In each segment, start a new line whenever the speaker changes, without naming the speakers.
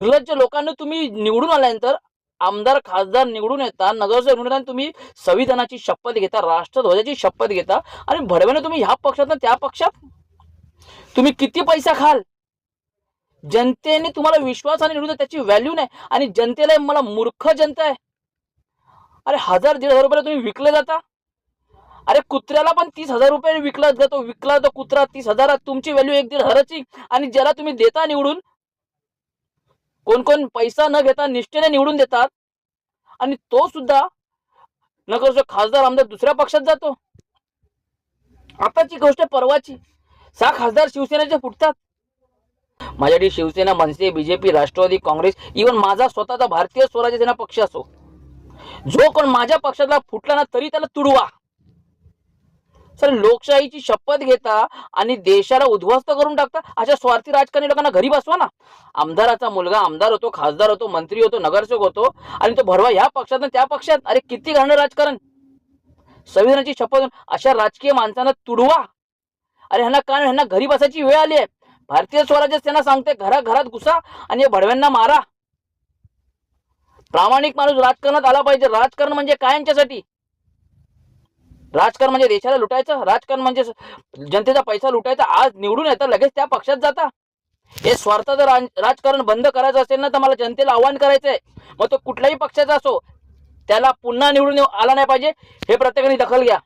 निर्लज्ज लोकांना तुम्ही निवडून आल्यानंतर आमदार खासदार निवडून येता, नगरसेवक निवडून येता, तुम्ही संविधानाची शपथ घेता, राष्ट्रध्वजाची शपथ घेता आणि भडव्याने तुम्ही ह्या पक्षात त्या पक्षात तुम्ही किती पैसा खाल? जनतेने तुम्हाला विश्वासाने निवडून त्याची व्हॅल्यू नाही आणि जनतेला मला मूर्ख जनता आहे. अरे 1000-1500 रुपये तुम्ही विकले जाता. अरे कुत्र्याला पण 30,000 रुपये विकला जातो. विकला तो कुत्रा 30,000. तुमची व्हॅल्यू 1-1.5 आणि ज्याला तुम्ही देता निवडून, कोण कोण पैसा न घेता निष्ठेने निवडून देतात आणि तो सुद्धा नगरसेवक खासदार आमदार दुसऱ्या पक्षात जातो. आताची गोष्ट परवाची 6 खासदार शिवसेनेचे फुटतात. माझ्यासाठी शिवसेना, मनसे, बीजेपी, राष्ट्रवादी काँग्रेस, इव्हन माझा स्वतःचा भारतीय स्वराज्य सेना पक्ष असो, जो कोण माझ्या पक्षाला फुटला ना तरी त्याला तुडवा. सर, लोकशाहीची शपथ घेता आणि देशाला उद्ध्वस्त करून टाकता. अशा स्वार्थी राजकारणी लोकांना घरी बसवा ना. आमदाराचा मुलगा आमदार होतो, खासदार होतो, मंत्री होतो, नगरसेवक होतो आणि तो भरवा ह्या पक्षात त्या पक्षात. अरे किती घाणं राजकारण. संविधानाची शपथ अशा राजकीय माणसांना तुडवा. अरे ह्यांना घरी बसायची वेळ आली आहे. भारतीय स्वराज्य सेना सांगते घराघरात घुसा आणि भडव्यांना मारा. प्रामाणिक माणूस राजकारणात आला पाहिजे. राजकारण म्हणजे काय यांच्यासाठी? राजकारण म्हणजे देशाला लुटायचं, राजकारण म्हणजे जनतेचा पैसा लुटायचा. आज निवडून येतं लगेच त्या पक्षात जाता. हे स्वार्थाचं राजकारण बंद करायचं असेल ना तर मला जनतेला आव्हान करायचंय. मग तो कुठल्याही पक्षाचा असो, त्याला पुन्हा निवडून आला नाही पाहिजे हे प्रत्येकाने दखल घ्या.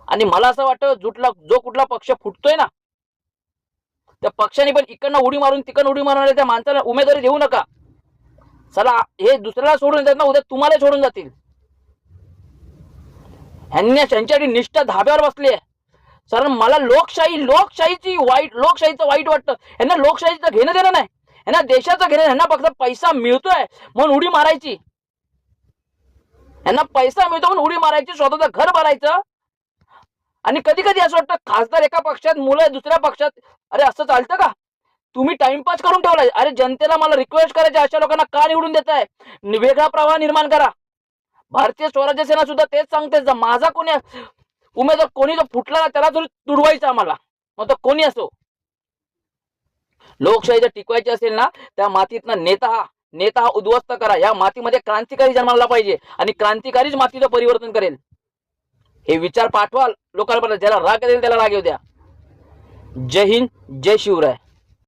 आणि मला असं वाटतं जो कुठला पक्ष फुटतोय ना त्या पक्षाने पण इकडनं उडी मारून तिकडनं उडी मारून त्या माणसाला उमेदवारी देऊ नका. चला, हे दुसऱ्याला सोडून देतात ना, उद्या तुम्हाला सोडून जातील. त्यांच्यासाठी निष्ठा धाब्यावर बसली आहे. सर, मला लोकशाहीचं वाईट वाटतं. यांना लोकशाहीचं घेणं देणं नाही, यांना देशाचं घेणं. यांना फक्त पैसा मिळतोय म्हणून उडी मारायची. यांना पैसा मिळतो म्हणून उडी मारायची, स्वतःचं घर भरायचं. आणि कधी कधी असं वाटतं खासदार एका पक्षात, मुलं दुसऱ्या पक्षात. अरे असं चालतं का? तुम्ही टाइमपास करून ठेवलाय. अरे जनतेला मला रिक्वेस्ट करायची, अशा लोकांना का निवडून देताय? वेगळा प्रवाह निर्माण करा. भारतीय स्वराज्य सेना सुद्धा तेच सांगते, माझा कोणी उमेदवार कोणी जो फुटला ना त्याला जरी तुडवायचं आम्हाला, मग तो कोणी असो. लोकशाही जर टिकवायची असेल ना त्या मातीतनं नेता हा उद्ध्वस्त करा. या मातीमध्ये क्रांतिकारी जन्माला पाहिजे आणि क्रांतिकारीच मातीचं परिवर्तन करेल. हे विचार पाठवा लोकांपर्यंत. ज्याला राग येईल त्याला राग येऊ द्या. जय हिंद, जय शिवराय.